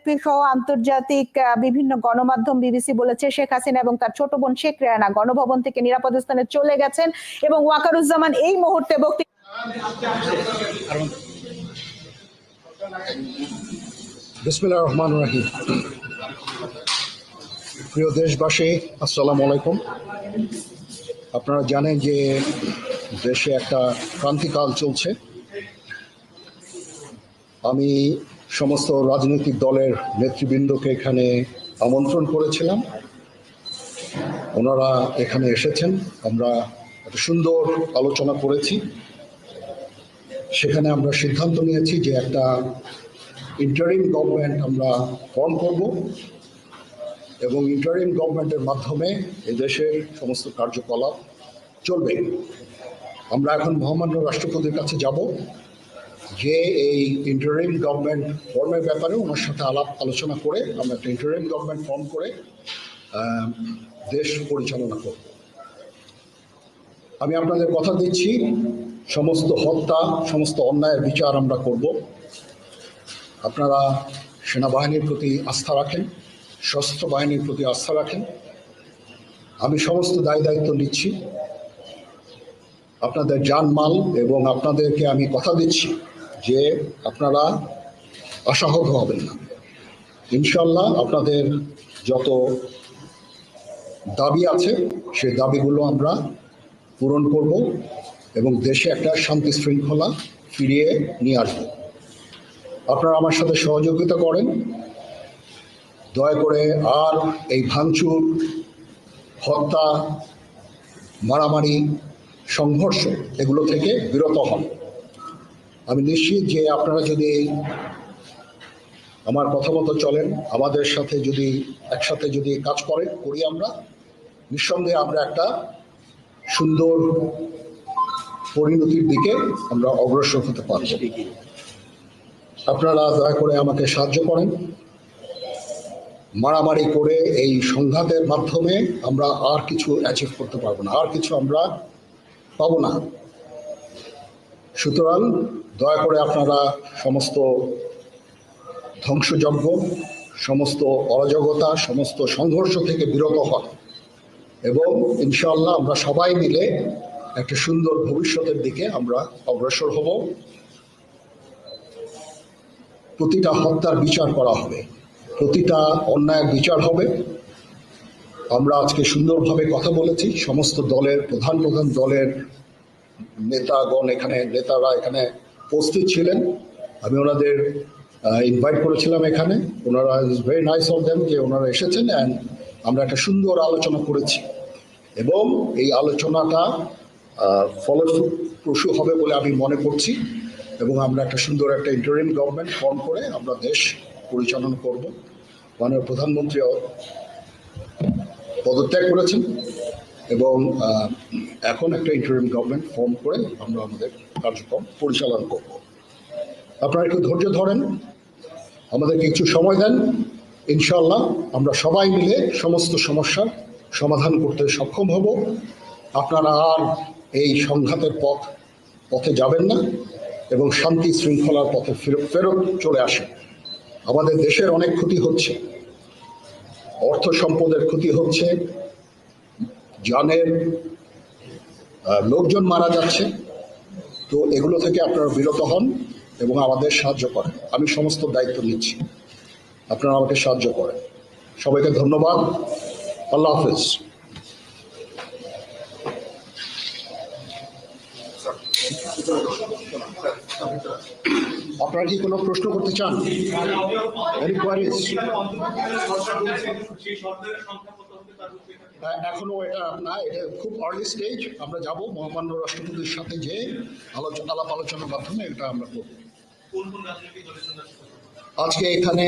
AFP সহ আন্তর্জাতিক বিভিন্ন গণমাধ্যম বিবিসি বলেছে শেখ হাসিনা এবং তার ছোট বোন শেখ রেহানা গণভবন থেকে নিরাপদ স্থানে চলে গেছেন এবং ওয়াকারুজ্জামান এই মুহূর্তে বিসমিল্লাহির রহমানির রহিম। প্রিয় দেশবাসী, আসসালামু আলাইকুম। আপনারা জানেন যে দেশে একটা ক্রান্তিকাল চলছে। আমি সমস্ত রাজনৈতিক দলের নেতৃবৃন্দকে এখানে আমন্ত্রণ করেছিলাম, ওনারা এখানে এসেছেন। আমরা একটা সুন্দর আলোচনা করেছি। সেখানে আমরা সিদ্ধান্ত নিয়েছি যে একটা ইন্টারিম গভর্নমেন্ট আমরা ফর্ম করব এবং ইন্টারিম গভর্নমেন্টের মাধ্যমে এদেশের সমস্ত কার্যকলাপ চলবে। আমরা এখন মহামান্য রাষ্ট্রপতির কাছে যাব যে এই ইন্টারিম গভর্নমেন্ট ফর্মের ব্যাপারে ওনার সাথে আলোচনা করে আমরা একটা ইন্টারিম গভর্নমেন্ট ফর্ম করে দেশ পরিচালনা করব। আমি আপনাদের কথা দিচ্ছি, সমস্ত হত্যা, সমস্ত অন্যায়ের বিচার আমরা করব। আপনারা সেনাবাহিনীর প্রতি আস্থা রাখেন, সশস্ত্র বাহিনীর প্রতি আস্থা রাখেন। আমি সমস্ত দায়িত্ব নিচ্ছি, আপনাদের জানমাল, এবং আপনাদেরকে আমি কথা দিচ্ছি যে আপনারা আশাহত হবেন না। ইনশাল্লাহ আপনাদের যত দাবি আছে সেই দাবিগুলো আমরা পূরণ করব এবং দেশে একটা শান্তি শৃঙ্খলা ফিরিয়ে নিয়ে আসব। আপনারা আমার সাথে সহযোগিতা করেন। দয়া করে আর এই ভাঙচুর, হত্যা, মারামারি, সংঘর্ষ এগুলো থেকে বিরত হন। আমি নিশ্চিত যে আপনারা যদি আমার কথা মতো চলেন, আমাদের সাথে যদি একসাথে যদি কাজ করি আমরা, নিঃসন্দেহে আমরা একটা সুন্দর পরিণতির দিকে আমরা অগ্রসর হতে পারব। আপনারা দয়া করে আমাকে সাহায্য করেন। মারামারি করে এই সংঘাতের মাধ্যমে আমরা আর কিছু অ্যাচিভ করতে পারবো না, আর কিছু আমরা পাবো না। সুতরাং দয়া করে আপনারা সমস্ত ধ্বংসযজ্ঞ, সমস্ত অরাজকতা, সমস্ত সংঘর্ষ থেকে বিরত হন এবং ইনশাআল্লাহ আমরা সবাই মিলে একটা সুন্দর ভবিষ্যতের দিকে আমরা অগ্রসর হব। প্রতিটা হত্যার বিচার করা হবে, প্রতিটা অন্যায়ের বিচার হবে। আমরা আজকে সুন্দরভাবে কথা বলেছি। সমস্ত দলের প্রধান দলের নেতারা এখানে উপস্থিত ছিলেন। আমি ওনাদের ইনভাইট করেছিলাম এখানে। ওনারা ভেরি নাইস অফ দেম যে ওনারা এসেছেন অ্যান্ড আমরা একটা সুন্দর আলোচনা করেছি এবং এই আলোচনাটা ফলপ্রসূ হবে বলে আমি মনে করছি এবং আমরা একটা সুন্দর একটা ইন্টারিম গভর্নমেন্ট ফর্ম করে আমরা দেশ পরিচালনা করব। মাননীয় প্রধানমন্ত্রী পদত্যাগ করেছেন এবং এখন একটা ইন্টারিম গভর্নমেন্ট ফর্ম করে আমরা আমাদের কার্যক্রম পরিচালনা করব। আপনারা একটু ধৈর্য ধরেন, আমাদের কিছু সময় দেন। ইনশাআল্লাহ আমরা সবাই মিলে সমস্ত সমস্যার সমাধান করতে সক্ষম হব। আপনারা আর এই সংঘাতের পথে যাবেন না এবং শান্তি শৃঙ্খলার পথে ফেরত চলে আসেন। আমাদের দেশের অনেক ক্ষতি হচ্ছে, অর্থ সম্পদের ক্ষতি হচ্ছে, জানের লোকজন মারা যাচ্ছে। তো এগুলো থেকে আপনারা বিরত হন এবং আমাদের সাহায্য করেন। আমি সমস্ত দায়িত্ব নিচ্ছি, আপনারা আমাকে সাহায্য করেন। সবাইকে ধন্যবাদ। আল্লাহ হাফেজ। আপনারা কি কোনো প্রশ্ন করতে চান? এখনো এটা না, এটা খুব আর্লি স্টেজ। আমরা যাব মহামান্য রাষ্ট্রপতির সাথে যে আলোচনার মাধ্যমে এটা আমরা করব। আজকে এখানে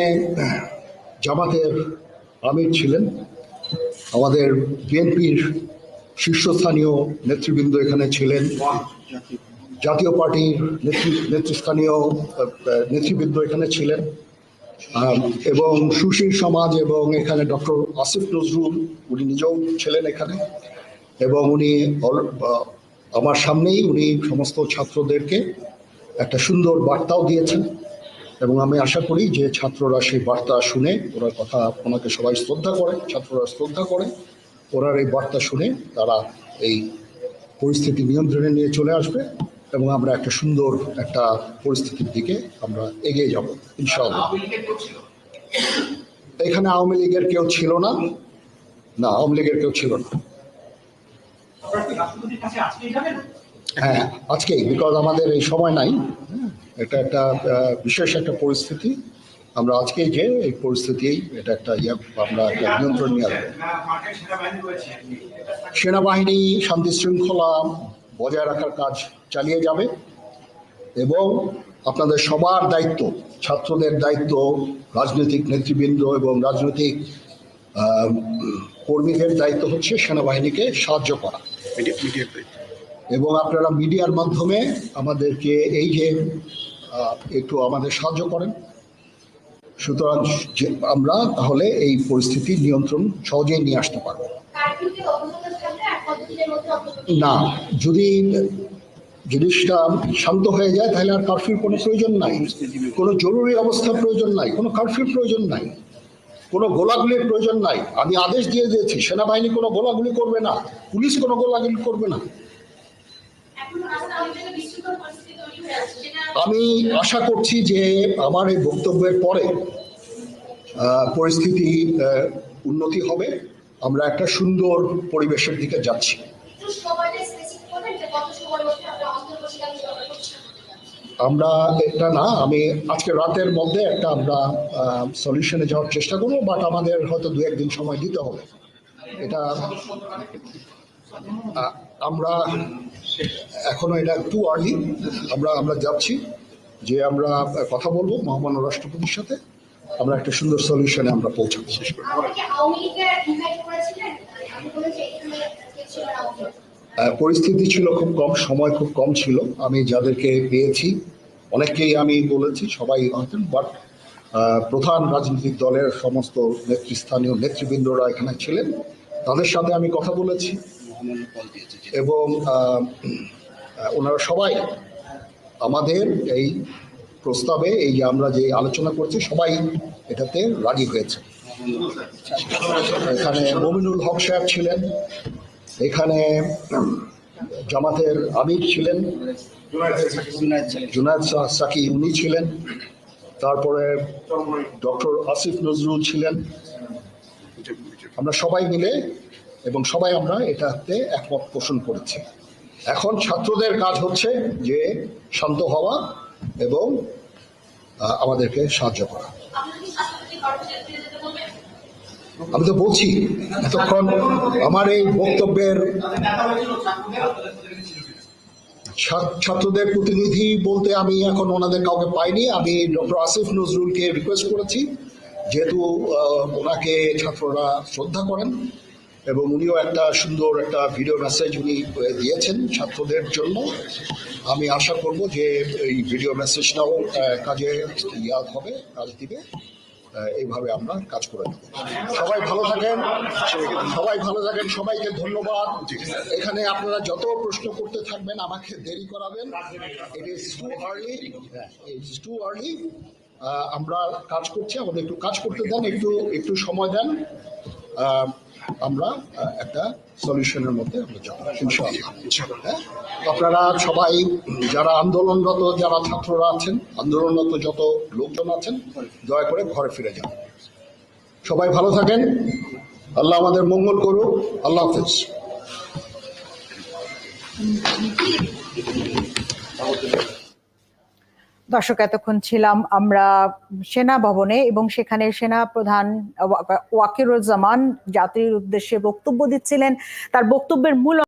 জামাতের আমির ছিলেন, আমাদের বিএনপির শীর্ষস্থানীয় নেতৃবৃন্দ এখানে ছিলেন, জাতীয় পার্টির নেতৃস্থানীয় নেতৃবৃন্দ এখানে ছিলেন এবং সুশীল সমাজ এবং এখানে ডক্টর আসিফ নজরুল উনি নিজেও ছিলেন এখানে এবং উনি আমার সামনেই উনি সমস্ত ছাত্রদেরকে একটা সুন্দর বার্তাও দিয়েছেন এবং আমি আশা করি যে ছাত্ররা সেই বার্তা শুনে ওনার কথা, ওনাকে সবাই শ্রদ্ধা করে, ছাত্ররা শ্রদ্ধা করে, ওনার এই বার্তা শুনে তারা এই পরিস্থিতি নিয়ন্ত্রণে নিয়ে চলে আসবে এবং আমরা একটা সুন্দর একটা পরিস্থিতির দিকে আমরা এগিয়ে যাব ইনশাআল্লাহ। এখানে আওয়ামী লীগের কেউ ছিল না, আওয়ামী লীগের কেউ ছিল না। হ্যাঁ, আজকেই, বিকজ আমাদের এই সময় নাই, এটা একটা বিশেষ একটা পরিস্থিতি, আমরা আজকেই যে এই পরিস্থিতি, এটা একটা আমরা একটা নিয়ন্ত্রণ নিয়ে আসবো। সেনাবাহিনী শান্তি শৃঙ্খলা বজায় রাখার কাজ চালিয়ে যাবে এবং আপনাদের সবার দায়িত্ব, ছাত্রদের দায়িত্ব, রাজনৈতিক নেতৃবৃন্দ এবং রাজনৈতিক কর্মীদের দায়িত্ব হচ্ছে সেনাবাহিনীকে সাহায্য করা এবং আপনারা মিডিয়ার মাধ্যমে আমাদেরকে এই যে একটু আমাদের সাহায্য করেন, সুতরাং আমরা তাহলে এই পরিস্থিতি নিয়ন্ত্রণ সহজেই নিয়ে আসতে পারবো। না, যদি জিনিসটা শান্ত হয়ে যায় তাহলে আর কারফিউর কোনো প্রয়োজন নাই, কোনো জরুরি অবস্থার প্রয়োজন নাই, কোনো কারফিউর প্রয়োজন নাই, কোনো গোলাগুলির প্রয়োজন নাই। আমি আদেশ দিয়ে দিয়েছি সেনাবাহিনী কোনো গোলাগুলি করবে না, পুলিশ কোনো গোলাগুলি করবে না। আমি আশা করছি যে আমার এই বক্তব্যের পরে পরিস্থিতি উন্নতি হবে, আমরা একটা সুন্দর পরিবেশের দিকে যাচ্ছি। আমরা এটা না, আমি আজকে রাতের মধ্যে একটা আমরা সলিউশনে যাওয়ার চেষ্টা করবো, বাট আমাদের হয়তো 2-1 দিন সময় দিতে হবে। এটা আমরা এখনো এটা টু আর্লি, আমরা যাচ্ছি যে আমরা কথা বলবো মহামান্য রাষ্ট্রপতির সাথে, আমরা একটা সুন্দর সলিউশনে আমরা পৌঁছাবো। পরিস্থিতি ছিল খুব কম, সময় খুব কম ছিল, আমি যাদেরকে পেয়েছি অনেককেই আমি বলেছি, সবাই হতেন, বাট প্রধান রাজনৈতিক দলের সমস্ত নেতৃস্থানীয় নেতৃবৃন্দরা এখানে ছিলেন, তাদের সাথে আমি কথা বলেছি এবং ওনারা সবাই আমাদের এই প্রস্তাবে, এই যে আমরা যে আলোচনা করছি, সবাই এটাতে রাজি হয়েছে। এখানে মমিনুল হক সাহেব ছিলেন, এখানে জামাতের আমির ছিলেন, জুনায়েদ সাকি উনি ছিলেন, তারপরে ডক্টর আসিফ নজরুল ছিলেন। আমরা সবাই মিলে এবং সবাই আমরা এটাতে একমত পোষণ করেছি। এখন ছাত্রদের কাজ হচ্ছে যে শান্ত হওয়া এবং আমাদেরকে সাহায্য করা। আমি তো বলছি এতক্ষণ আমার এই বক্তব্যের ছাত্রদের প্রতিনিধি বলতে আমি এখন ওনাদের কাউকে পাইনি। আমি ডক্টর আসিফ নজরুলকে রিকোয়েস্ট করেছি, যেহেতু ওনাকে ছাত্ররা শ্রদ্ধা করেন এবং উনিও একটা সুন্দর একটা ভিডিও মেসেজ উনি দিয়েছেন ছাত্রদের জন্য। আমি আশা করব যে এই ভিডিও মেসেজটাও কাজে হবে, কাজ দিবে। এইভাবে আমরা কাজ করে নেব। সবাই ভালো থাকেন, সবাইকে ধন্যবাদ। এখানে আপনারা যত প্রশ্ন করতে থাকবেন আমাকে দেরি করাবেন, ইট ইজ টু আর্লি। আমরা কাজ করছি, আমাদের একটু কাজ করতে দেন, একটু সময় দেন, আমরা একটা সলিউশনের মধ্যে আমরা যাব ইনশাআল্লাহ। আপনারা সবাই যারা আন্দোলনরত, যারা ছাত্ররা আছেন, আন্দোলনরত যত লোকজন আছেন, দয়া করে ঘরে ফিরে যান। সবাই ভালো থাকেন, আল্লাহ আমাদের মঙ্গল করুক। আল্লাহ হাফেজ। দর্শক, এতক্ষণ ছিলাম আমরা সেনা ভবনে এবং সেখানে সেনা প্রধান ওয়াকিরুজ্জামান জাতির উদ্দেশ্যে বক্তব্য দিচ্ছিলেন। তার বক্তব্যের মূল